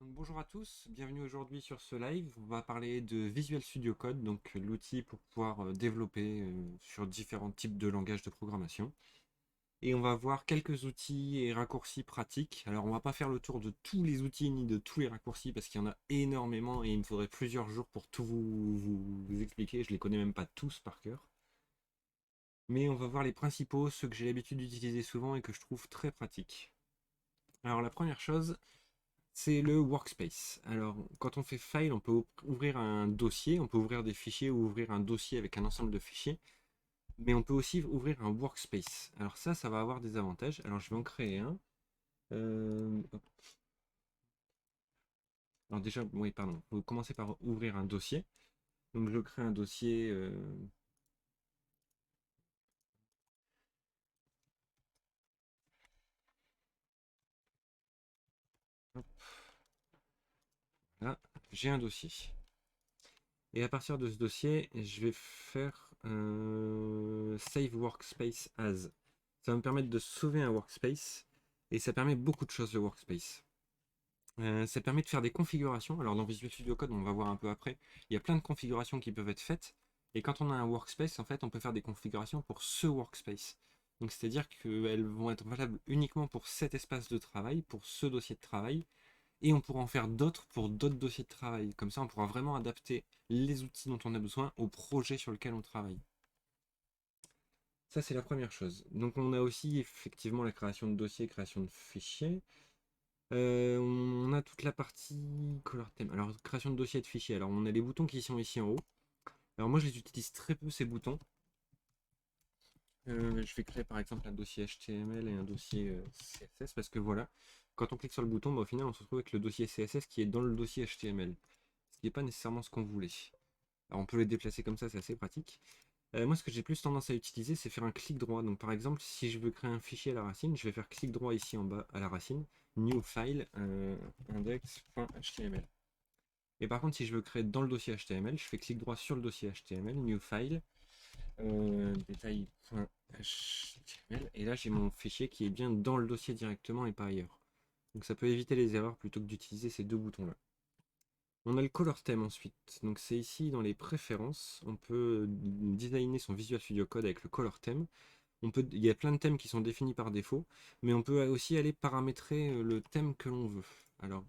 Donc, bonjour à tous, bienvenue aujourd'hui sur ce live. On va parler de Visual Studio Code, donc l'outil pour pouvoir développer sur différents types de langages de programmation. Et on va voir quelques outils et raccourcis pratiques. Alors on va pas faire le tour de tous les outils ni de tous les raccourcis parce qu'il y en a énormément et il me faudrait plusieurs jours pour tout vous expliquer. Je les connais même pas tous par cœur. Mais on va voir les principaux, ceux que j'ai l'habitude d'utiliser souvent et que je trouve très pratiques. Alors la première chose, c'est le workspace. Alors, quand on fait file, on peut ouvrir un dossier, on peut ouvrir des fichiers ou ouvrir un dossier avec un ensemble de fichiers, mais on peut aussi ouvrir un workspace. Alors ça va avoir des avantages. Alors, je vais en créer un. Hop. Alors déjà, oui, pardon, vous commencez par ouvrir un dossier. Donc, je crée un dossier. Hop, là, j'ai un dossier. Et à partir de ce dossier, je vais faire Save Workspace As. Ça va me permettre de sauver un workspace et ça permet beaucoup de choses le workspace. Ça permet de faire des configurations. Alors dans Visual Studio Code, on va voir un peu après, il y a plein de configurations qui peuvent être faites. Et quand on a un workspace, en fait, on peut faire des configurations pour ce workspace. Donc c'est-à-dire qu'elles vont être valables uniquement pour cet espace de travail, pour ce dossier de travail, et on pourra en faire d'autres pour d'autres dossiers de travail. Comme ça, on pourra vraiment adapter les outils dont on a besoin au projet sur lequel on travaille. Ça, c'est la première chose. Donc on a aussi effectivement la création de dossiers, création de fichiers. On a toute la partie color theme. Alors, création de dossier et de fichier. Alors, on a les boutons qui sont ici en haut. Alors, moi, je les utilise très peu, ces boutons. Je vais créer par exemple un dossier HTML et un dossier CSS parce que voilà, quand on clique sur le bouton, bah, au final, on se retrouve avec le dossier CSS qui est dans le dossier HTML. Ce qui n'est pas nécessairement ce qu'on voulait. Alors, on peut les déplacer comme ça, c'est assez pratique. Moi, ce que j'ai plus tendance à utiliser, c'est faire un clic droit. Donc, par exemple, si je veux créer un fichier à la racine, je vais faire clic droit ici en bas à la racine, New File, index.html. Et par contre, si je veux créer dans le dossier HTML, je fais clic droit sur le dossier HTML, New File, détail.html, et là j'ai mon fichier qui est bien dans le dossier directement et pas ailleurs. Donc ça peut éviter les erreurs plutôt que d'utiliser ces deux boutons-là. On a le color theme ensuite. Donc c'est ici dans les préférences. On peut designer son Visual Studio Code avec le color theme. Il y a plein de thèmes qui sont définis par défaut, mais on peut aussi aller paramétrer le thème que l'on veut. Alors,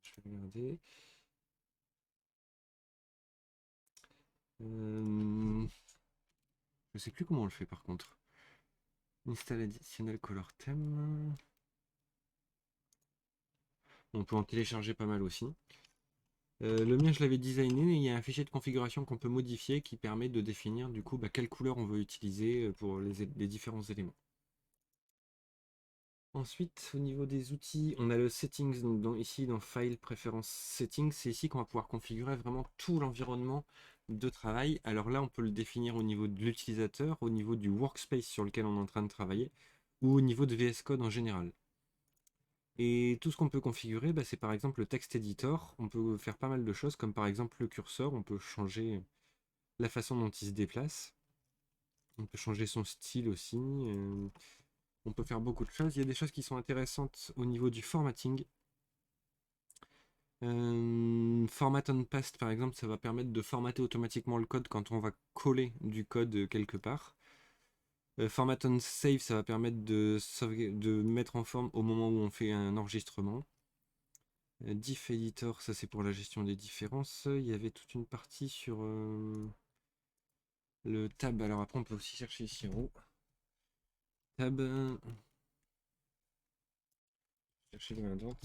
je vais regarder. Je sais plus comment on le fait par contre. Install additionnel color theme. On peut en télécharger pas mal aussi. Le mien, je l'avais designé. Il y a un fichier de configuration qu'on peut modifier qui permet de définir du coup quelle couleur on veut utiliser pour les différents éléments. Ensuite, au niveau des outils, on a le settings, donc ici dans File, Préférences, Settings, c'est ici qu'on va pouvoir configurer vraiment tout l'environnement de travail. Alors là, on peut le définir au niveau de l'utilisateur, au niveau du workspace sur lequel on est en train de travailler, ou au niveau de VS Code en général. Et tout ce qu'on peut configurer, bah, c'est par exemple le texte editor. On peut faire pas mal de choses, comme par exemple le curseur, on peut changer la façon dont il se déplace. On peut changer son style aussi. On peut faire beaucoup de choses. Il y a des choses qui sont intéressantes au niveau du formatting. Format on paste, par exemple, ça va permettre de formater automatiquement le code quand on va coller du code quelque part. Format on save, ça va permettre de mettre en forme au moment où on fait un enregistrement. Diff editor, ça c'est pour la gestion des différences. Il y avait toute une partie sur le tab. Alors après, on peut aussi chercher ici en haut. Tab. Chercher le indent.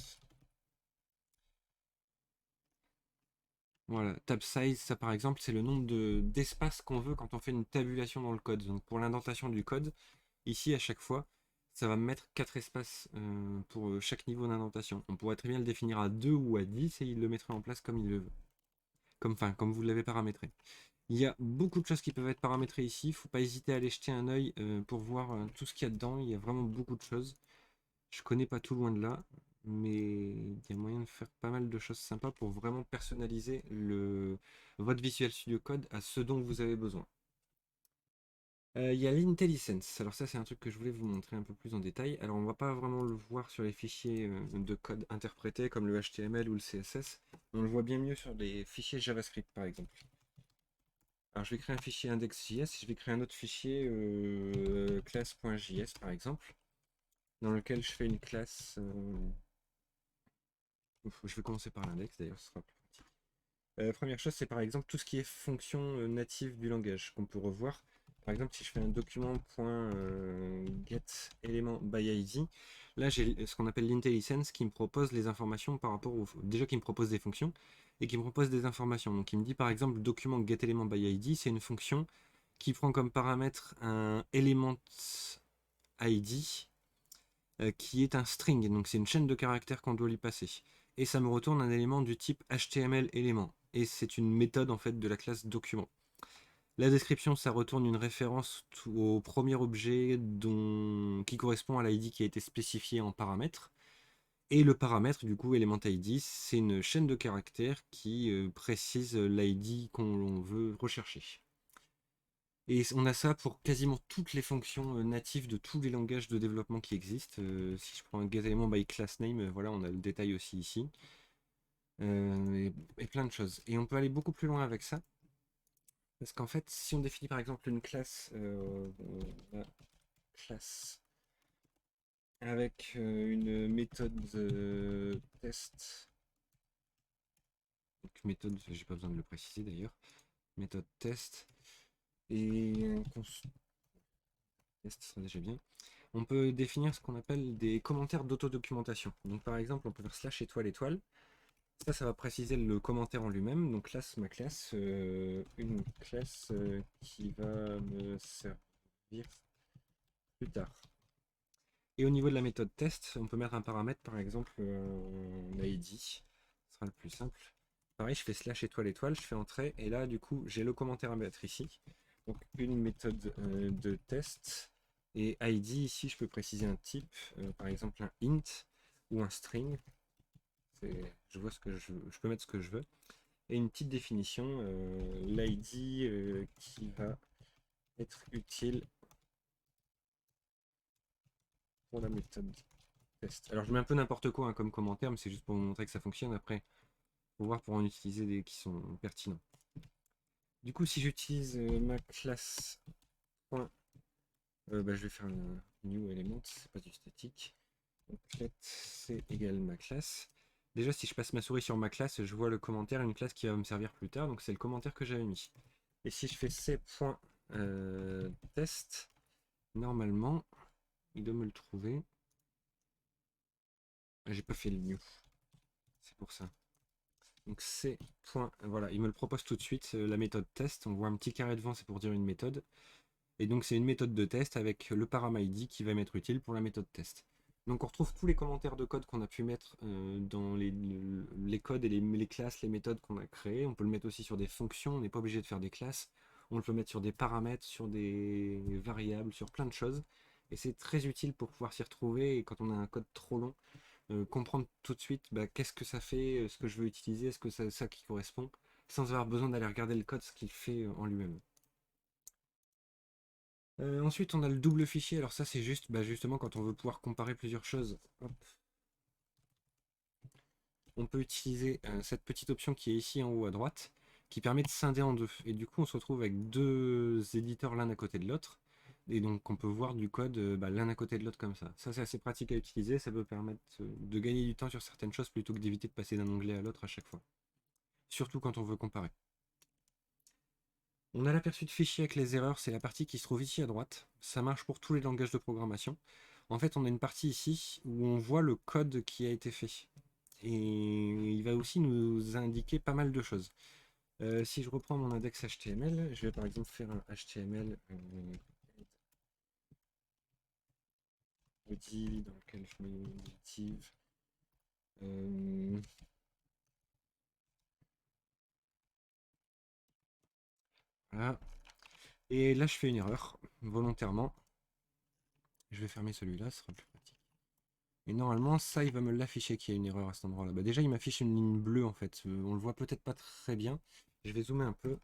Voilà, tab size, ça par exemple, c'est le nombre d'espaces qu'on veut quand on fait une tabulation dans le code. Donc pour l'indentation du code, ici à chaque fois, ça va me mettre 4 espaces pour chaque niveau d'indentation. On pourrait très bien le définir à 2 ou à 10 et il le mettrait en place comme il le veut. Comme vous l'avez paramétré. Il y a beaucoup de choses qui peuvent être paramétrées ici. Il ne faut pas hésiter à aller jeter un œil pour voir tout ce qu'il y a dedans. Il y a vraiment beaucoup de choses. Je connais pas tout loin de là, mais il y a moyen de faire pas mal de choses sympas pour vraiment personnaliser votre Visual Studio Code à ce dont vous avez besoin. Il y a l'IntelliSense. Alors ça, c'est un truc que je voulais vous montrer un peu plus en détail. Alors on va pas vraiment le voir sur les fichiers de code interprétés comme le HTML ou le CSS. On le voit bien mieux sur les fichiers JavaScript par exemple. Alors je vais créer un fichier index.js, je vais créer un autre fichier classe.js par exemple, dans lequel je fais une classe. Je vais commencer par l'index d'ailleurs, ce sera plus pratique. Première chose, c'est par exemple tout ce qui est fonction native du langage qu'on peut revoir. Par exemple, si je fais un document.getElementById, là j'ai ce qu'on appelle l'IntelliSense qui me propose les informations par rapport au. Déjà qui me propose des fonctions et qui me propose des informations. Donc il me dit par exemple document getElementById, c'est une fonction qui prend comme paramètre un element ID qui est un string, donc c'est une chaîne de caractères qu'on doit lui passer. Et ça me retourne un élément du type HTML élément. Et c'est une méthode en fait de la classe document. La description, ça retourne une référence au premier objet qui correspond à l'ID qui a été spécifié en paramètre. Et le paramètre, du coup, element ID, c'est une chaîne de caractères qui précise l'ID qu'on veut rechercher. Et on a ça pour quasiment toutes les fonctions natives de tous les langages de développement qui existent. Si je prends un getElement by class name, voilà, on a le détail aussi ici. Et plein de choses. Et on peut aller beaucoup plus loin avec ça. Parce qu'en fait, si on définit par exemple une classe, classe avec une méthode test, donc méthode, j'ai pas besoin de le préciser d'ailleurs, méthode test, et un test sera déjà bien. On peut définir ce qu'on appelle des commentaires d'autodocumentation. Donc par exemple, on peut faire slash étoile étoile. Ça va préciser le commentaire en lui-même. Donc classe, ma classe, une classe qui va me servir plus tard. Et au niveau de la méthode test, on peut mettre un paramètre, par exemple, l'ID. Ce sera le plus simple. Pareil, je fais slash étoile étoile, je fais entrée, et là, du coup, j'ai le commentaire à mettre ici. Donc une méthode de test. Et ID, ici, je peux préciser un type, par exemple un int ou un string. Je vois ce que je peux mettre ce que je veux. Et une petite définition, l'ID qui va être utile pour la méthode test. Alors je mets un peu n'importe quoi hein, comme commentaire, mais c'est juste pour vous montrer que ça fonctionne. Après, faut voir pour en utiliser des qui sont pertinents. Du coup, si j'utilise ma classe, je vais faire un new element, c'est pas du statique. Donc let c'est égal ma classe. Déjà, si je passe ma souris sur ma classe, je vois le commentaire, une classe qui va me servir plus tard. Donc c'est le commentaire que j'avais mis. Et si je fais c.test, normalement, il doit me le trouver. J'ai pas fait le new. C'est pour ça. Donc c. Voilà, il me le propose tout de suite, la méthode test. On voit un petit carré devant, c'est pour dire une méthode. Et donc c'est une méthode de test avec le param-id qui va m'être utile pour la méthode test. Donc on retrouve tous les commentaires de code qu'on a pu mettre dans les codes et les classes, les méthodes qu'on a créées. On peut le mettre aussi sur des fonctions, on n'est pas obligé de faire des classes. On le peut mettre sur des paramètres, sur des variables, sur plein de choses. Et c'est très utile pour pouvoir s'y retrouver. Et quand on a un code trop long, comprendre tout de suite qu'est-ce que ça fait, ce que je veux utiliser, est-ce que c'est ça qui correspond, sans avoir besoin d'aller regarder le code, ce qu'il fait en lui-même. Ensuite, on a le double fichier. Alors ça, c'est juste justement quand on veut pouvoir comparer plusieurs choses. Hop. On peut utiliser cette petite option qui est ici en haut à droite, qui permet de scinder en deux. Et du coup, on se retrouve avec deux éditeurs l'un à côté de l'autre. Et donc, on peut voir du code l'un à côté de l'autre comme ça. Ça, c'est assez pratique à utiliser. Ça peut permettre de gagner du temps sur certaines choses plutôt que d'éviter de passer d'un onglet à l'autre à chaque fois. Surtout quand on veut comparer. On a l'aperçu de fichier avec les erreurs, c'est la partie qui se trouve ici à droite. Ça marche pour tous les langages de programmation. En fait, on a une partie ici où on voit le code qui a été fait. Et il va aussi nous indiquer pas mal de choses. Si je reprends mon index HTML, je vais par exemple faire un HTML body dans lequel je mets une adjective. Voilà. Et là, je fais une erreur volontairement. Je vais fermer celui-là, ce sera plus pratique. Et normalement, ça, il va me l'afficher qu'il y a une erreur à cet endroit-là. Déjà, il m'affiche une ligne bleue, en fait. On le voit peut-être pas très bien. Je vais zoomer un peu.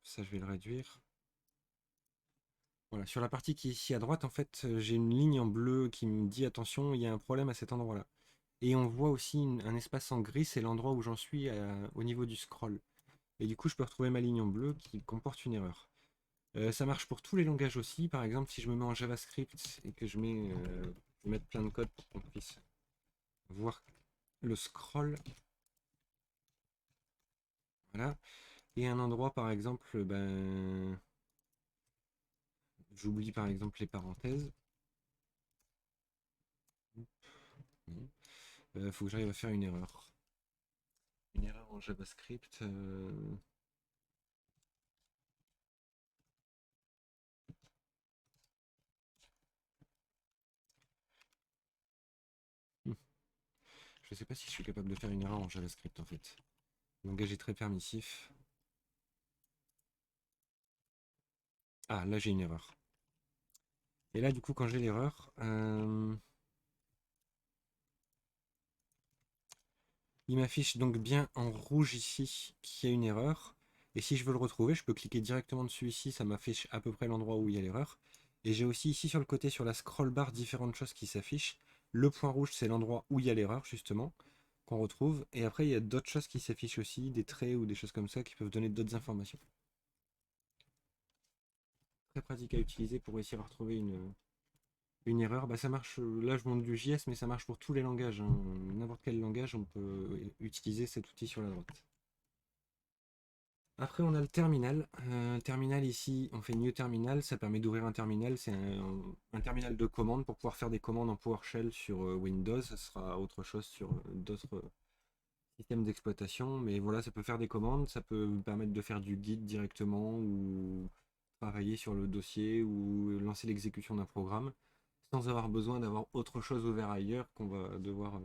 Ça, je vais le réduire. Voilà, sur la partie qui est ici à droite, en fait, j'ai une ligne en bleu qui me dit attention, il y a un problème à cet endroit-là. Et on voit aussi un espace en gris, c'est l'endroit où j'en suis au niveau du scroll. Et du coup, je peux retrouver ma ligne en bleu qui comporte une erreur. Ça marche pour tous les langages aussi. Par exemple, si je me mets en JavaScript et que je vais mettre plein de code pour qu'on puisse voir le scroll. Voilà. Et un endroit, par exemple, ben, j'oublie par exemple les parenthèses. Faut que j'arrive à faire une erreur. Une erreur en JavaScript. Hmm. Je sais pas si je suis capable de faire une erreur en JavaScript en fait. Le langage est très permissif. Ah, là j'ai une erreur. Et là, du coup, quand j'ai l'erreur, il m'affiche donc bien en rouge ici qu'il y a une erreur. Et si je veux le retrouver, je peux cliquer directement dessus ici, ça m'affiche à peu près l'endroit où il y a l'erreur. Et j'ai aussi ici sur le côté, sur la scroll bar, différentes choses qui s'affichent. Le point rouge, c'est l'endroit où il y a l'erreur, justement, qu'on retrouve. Et après, il y a d'autres choses qui s'affichent aussi, des traits ou des choses comme ça qui peuvent donner d'autres informations. Très pratique à utiliser pour réussir à retrouver une erreur. Bah, ça marche, là je monte du JS, mais ça marche pour tous les langages, hein. N'importe quel langage, on peut utiliser cet outil sur la droite. Après, on a le terminal. Terminal ici, on fait New Terminal. Ça permet d'ouvrir un terminal. C'est un terminal de commande pour pouvoir faire des commandes en PowerShell sur Windows. Ça sera autre chose sur d'autres systèmes d'exploitation. Mais voilà, ça peut faire des commandes. Ça peut vous permettre de faire du guide directement ou travailler sur le dossier ou lancer l'exécution d'un programme sans avoir besoin d'avoir autre chose ouvert ailleurs qu'on va devoir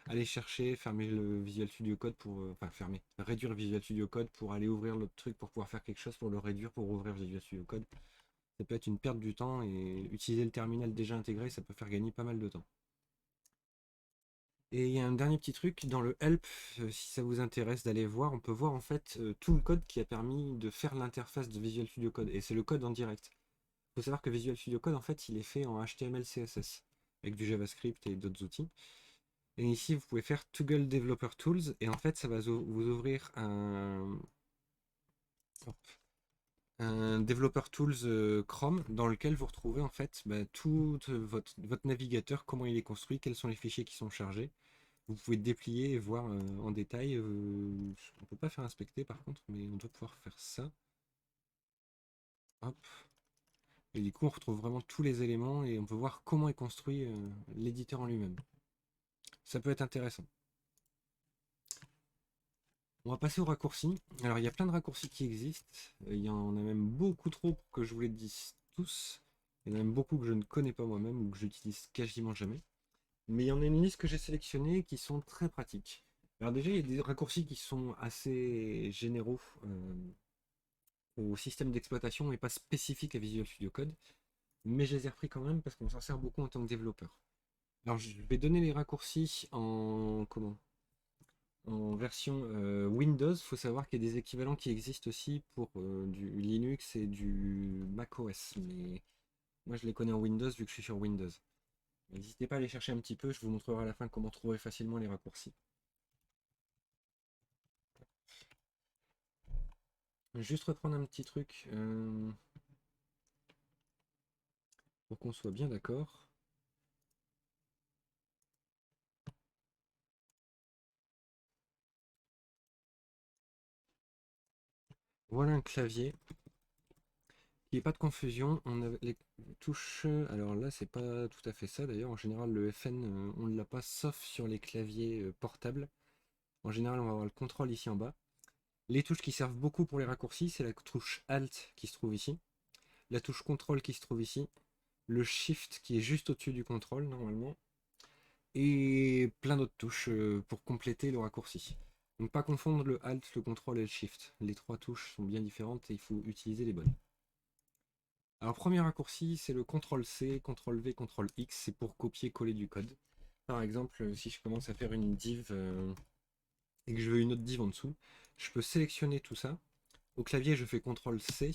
aller chercher, fermer le Visual Studio Code pour, enfin fermer, réduire Visual Studio Code pour aller ouvrir l'autre truc pour pouvoir faire quelque chose, pour le réduire, pour ouvrir Visual Studio Code. Ça peut être une perte du temps et utiliser le terminal déjà intégré, ça peut faire gagner pas mal de temps. Et il y a un dernier petit truc, dans le help, si ça vous intéresse d'aller voir, on peut voir en fait tout le code qui a permis de faire l'interface de Visual Studio Code. Et c'est le code en direct. Il faut savoir que Visual Studio Code, en fait, il est fait en HTML, CSS, avec du JavaScript et d'autres outils. Et ici, vous pouvez faire Toggle Developer Tools, et en fait, ça va vous ouvrir un Developer Tools Chrome, dans lequel vous retrouvez en fait bah, tout votre navigateur, comment il est construit, quels sont les fichiers qui sont chargés. Vous pouvez déplier et voir en détail. On ne peut pas faire inspecter par contre, mais on doit pouvoir faire ça. Hop. Et du coup, on retrouve vraiment tous les éléments et on peut voir comment est construit l'éditeur en lui-même. Ça peut être intéressant. On va passer aux raccourcis. Alors, il y a plein de raccourcis qui existent. Il y en a même beaucoup trop pour que je vous les dise tous. Il y en a même beaucoup que je ne connais pas moi-même ou que j'utilise quasiment jamais. Mais il y en a une liste que j'ai sélectionnée qui sont très pratiques. Alors déjà, il y a des raccourcis qui sont assez généraux au système d'exploitation et pas spécifiques à Visual Studio Code. Mais je les ai repris quand même parce qu'on s'en sert beaucoup en tant que développeur. Alors, je vais donner les raccourcis en comment? En version Windows. Il faut savoir qu'il y a des équivalents qui existent aussi pour du Linux et du macOS. Mais moi, je les connais en Windows vu que je suis sur Windows. N'hésitez pas à aller chercher un petit peu. Je vous montrerai à la fin comment trouver facilement les raccourcis. Je vais juste reprendre un petit truc pour qu'on soit bien d'accord. Voilà un clavier. Il n'y ait pas de confusion, on a les touches. Alors là, c'est pas tout à fait ça. D'ailleurs, en général, le FN, on ne l'a pas, sauf sur les claviers portables. En général, on va avoir le contrôle ici en bas. Les touches qui servent beaucoup pour les raccourcis, c'est la touche Alt qui se trouve ici, la touche contrôle qui se trouve ici, le Shift qui est juste au-dessus du contrôle normalement, et plein d'autres touches pour compléter le raccourci. Donc pas confondre le Alt, le contrôle et le Shift. Les trois touches sont bien différentes et il faut utiliser les bonnes. Alors premier raccourci, c'est le CTRL C, CTRL V, CTRL X, c'est pour copier-coller du code. Par exemple, si je commence à faire une div et que je veux une autre div en dessous, je peux sélectionner tout ça. Au clavier, je fais CTRL C,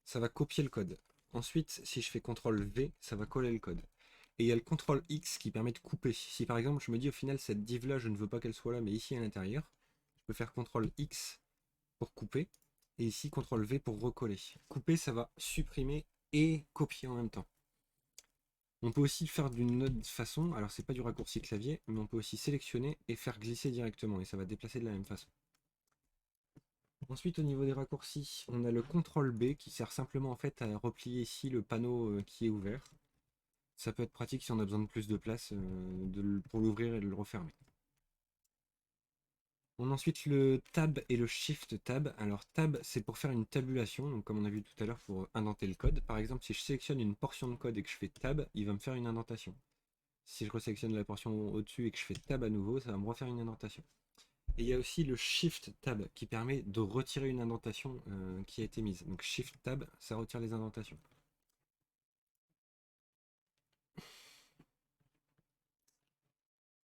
ça va copier le code. Ensuite, si je fais CTRL V, ça va coller le code. Et il y a le CTRL X qui permet de couper. Si par exemple je me dis au final cette div là je ne veux pas qu'elle soit là mais ici à l'intérieur, je peux faire CTRL X pour couper et ici CTRL V pour recoller. Couper ça va supprimer et copier en même temps. On peut aussi le faire d'une autre façon, alors c'est pas du raccourci clavier, mais on peut aussi sélectionner et faire glisser directement et ça va déplacer de la même façon. Ensuite au niveau des raccourcis, on a le CTRL B qui sert simplement en fait à replier ici le panneau qui est ouvert. Ça peut être pratique si on a besoin de plus de place pour l'ouvrir et de le refermer. On a ensuite le Tab et le Shift Tab. Alors Tab, c'est pour faire une tabulation, donc comme on a vu tout à l'heure pour indenter le code. Par exemple, si je sélectionne une portion de code et que je fais Tab, il va me faire une indentation. Si je resélectionne la portion au-dessus et que je fais Tab à nouveau, ça va me refaire une indentation. Et il y a aussi le Shift Tab qui permet de retirer une indentation qui a été mise. Donc Shift Tab, ça retire les indentations.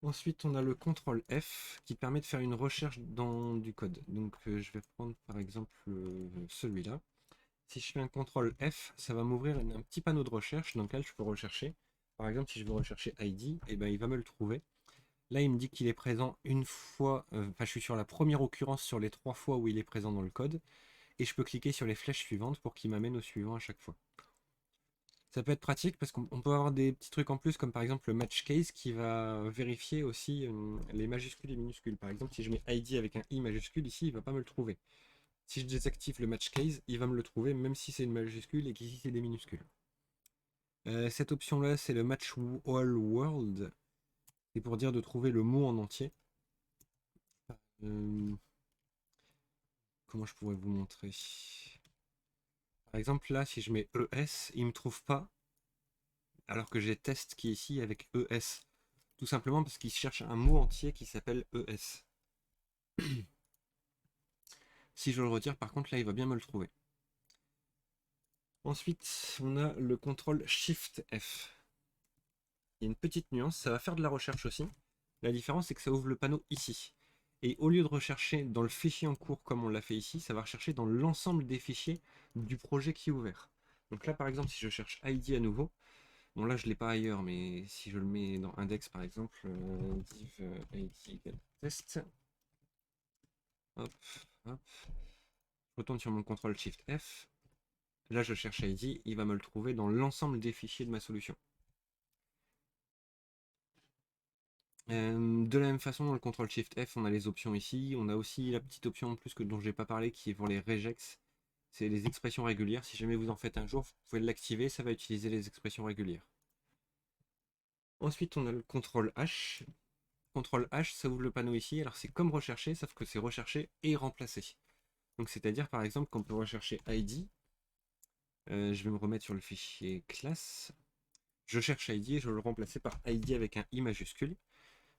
Ensuite, on a le CTRL F qui permet de faire une recherche dans du code. Donc, je vais prendre par exemple celui-là. Si je fais un CTRL F, ça va m'ouvrir un petit panneau de recherche dans lequel je peux rechercher. Par exemple, si je veux rechercher ID, eh ben, il va me le trouver. Là, il me dit qu'il est présent une fois, enfin, je suis sur la première occurrence sur les 3 fois où il est présent dans le code. Et je peux cliquer sur les flèches suivantes pour qu'il m'amène au suivant à chaque fois. Ça peut être pratique parce qu'on peut avoir des petits trucs en plus, comme par exemple le match case qui va vérifier aussi les majuscules et minuscules. Par exemple, si je mets ID avec un I majuscule ici, il ne va pas me le trouver. Si je désactive le match case, il va me le trouver même si c'est une majuscule et qu'ici c'est des minuscules. Cette option-là, c'est le match all world. C'est pour dire de trouver le mot en entier. Euh, comment je pourrais vous montrer? Par exemple, là, si je mets ES, il ne me trouve pas, alors que j'ai test qui est ici avec ES. Tout simplement parce qu'il cherche un mot entier qui s'appelle ES. Si je le retire, par contre, là, il va bien me le trouver. Ensuite, on a le contrôle Shift F. Il y a une petite nuance, ça va faire de la recherche aussi. La différence, c'est que ça ouvre le panneau ici. Et au lieu de rechercher dans le fichier en cours comme on l'a fait ici, ça va rechercher dans l'ensemble des fichiers du projet qui est ouvert. Donc là, par exemple, si je cherche ID à nouveau, bon là, je ne l'ai pas ailleurs, mais si je le mets dans index, par exemple, div ID test, hop, hop, je retourne sur mon contrôle Shift F. Là, je cherche ID, il va me le trouver dans l'ensemble des fichiers de ma solution. De la même façon, dans le contrôle Shift F, on a les options ici. On a aussi la petite option en plus dont je n'ai pas parlé qui est pour les regex. C'est les expressions régulières. Si jamais vous en faites un jour, vous pouvez l'activer, ça va utiliser les expressions régulières. Ensuite, on a le contrôle H. CTRL H, ça ouvre le panneau ici. Alors c'est comme rechercher, sauf que c'est rechercher et remplacer. Donc c'est-à-dire par exemple qu'on peut rechercher ID. Je vais me remettre sur le fichier classe. Je cherche ID et je vais le remplacer par ID avec un I majuscule.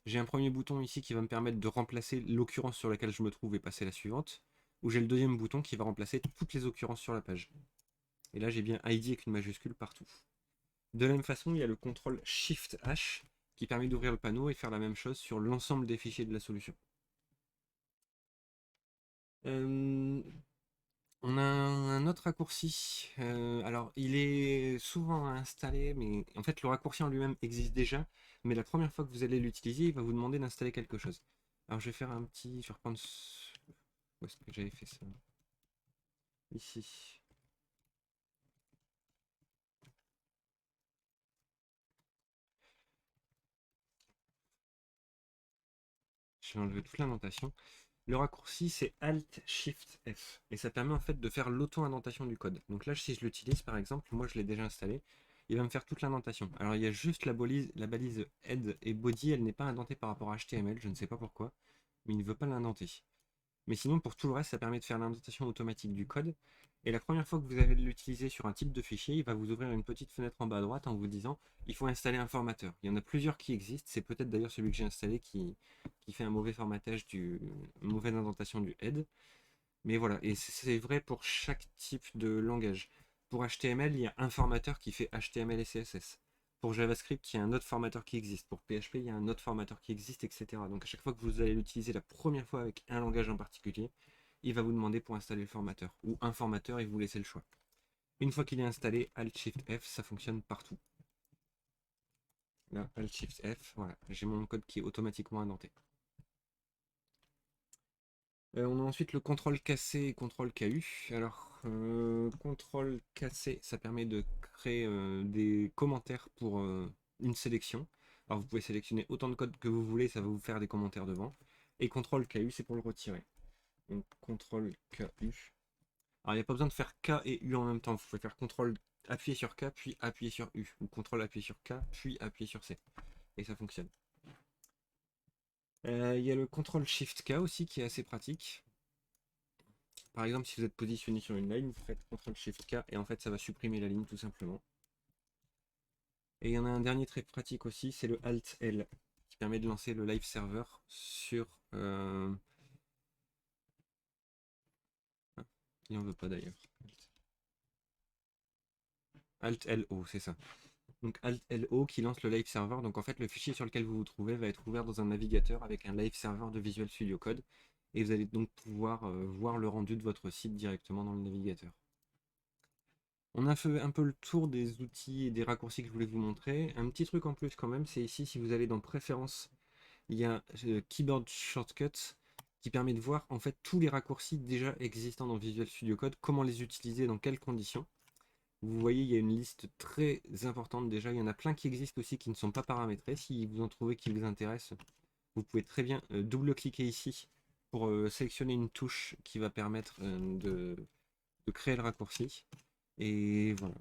J'ai un premier bouton ici qui va me permettre de remplacer l'occurrence sur laquelle je me trouve et passer à la suivante. Ou j'ai le deuxième bouton qui va remplacer toutes les occurrences sur la page. Et là j'ai bien ID avec une majuscule partout. De la même façon, il y a le contrôle Shift H qui permet d'ouvrir le panneau et faire la même chose sur l'ensemble des fichiers de la solution. On a un autre raccourci. Alors, il est souvent installé, mais en fait, le raccourci en lui-même existe déjà. Mais la première fois que vous allez l'utiliser, il va vous demander d'installer quelque chose. Alors, je vais faire un petit. Je vais reprendre. Où est-ce que j'avais fait ça? Ici. Je vais enlever toute l'indentation. Le raccourci, c'est Alt-Shift-F. Et ça permet en fait de faire l'auto-indentation du code. Donc là, si je l'utilise, par exemple, moi je l'ai déjà installé, il va me faire toute l'indentation. Alors il y a juste la balise head et body, elle n'est pas indentée par rapport à HTML, je ne sais pas pourquoi, mais il ne veut pas l'indenter. Mais sinon, pour tout le reste, ça permet de faire l'indentation automatique du code. Et la première fois que vous allez l'utiliser sur un type de fichier, il va vous ouvrir une petite fenêtre en bas à droite en vous disant il faut installer un formateur. Il y en a plusieurs qui existent. C'est peut-être d'ailleurs celui que j'ai installé qui fait un mauvais formatage une mauvaise indentation du head. Mais voilà, et c'est vrai pour chaque type de langage. Pour HTML, il y a un formateur qui fait HTML et CSS. Pour JavaScript, il y a un autre formateur qui existe. Pour PHP, il y a un autre formateur qui existe, etc. Donc à chaque fois que vous allez l'utiliser la première fois avec un langage en particulier, il va vous demander pour installer le formateur. Ou un formateur et vous laissez le choix. Une fois qu'il est installé, Alt-Shift-F, ça fonctionne partout. Là, Alt-Shift-F, voilà, j'ai mon code qui est automatiquement indenté. On a ensuite le contrôle cassé et contrôle KU. Alors, contrôle cassé, ça permet de créer des commentaires pour une sélection. Alors, vous pouvez sélectionner autant de codes que vous voulez, ça va vous faire des commentaires devant. Et contrôle KU, c'est pour le retirer. Donc, contrôle KU. Alors, il n'y a pas besoin de faire K et U en même temps. Vous pouvez faire contrôle appuyer sur K, puis appuyer sur U. Ou contrôle appuyer sur K, puis appuyer sur C. Et ça fonctionne. Il y a le contrôle Shift K aussi qui est assez pratique. Par exemple, si vous êtes positionné sur une ligne, vous faites CTRL SHIFT K et en fait ça va supprimer la ligne tout simplement. Et il y en a un dernier très pratique aussi, c'est le Alt L qui permet de lancer le live server sur... Ah, il n'en veut pas d'ailleurs. Alt LO, c'est ça. Donc Alt LO qui lance le live server. Donc en fait le fichier sur lequel vous vous trouvez va être ouvert dans un navigateur avec un live server de Visual Studio Code. Et vous allez donc pouvoir voir le rendu de votre site directement dans le navigateur. On a fait un peu le tour des outils et des raccourcis que je voulais vous montrer. Un petit truc en plus quand même, c'est ici, si vous allez dans Préférences, il y a Keyboard Shortcuts qui permet de voir en fait tous les raccourcis déjà existants dans Visual Studio Code, comment les utiliser, dans quelles conditions. Vous voyez, il y a une liste très importante déjà. Il y en a plein qui existent aussi qui ne sont pas paramétrés. Si vous en trouvez qui vous intéressent, vous pouvez très bien double-cliquer ici pour sélectionner une touche qui va permettre de créer le raccourci. Et voilà.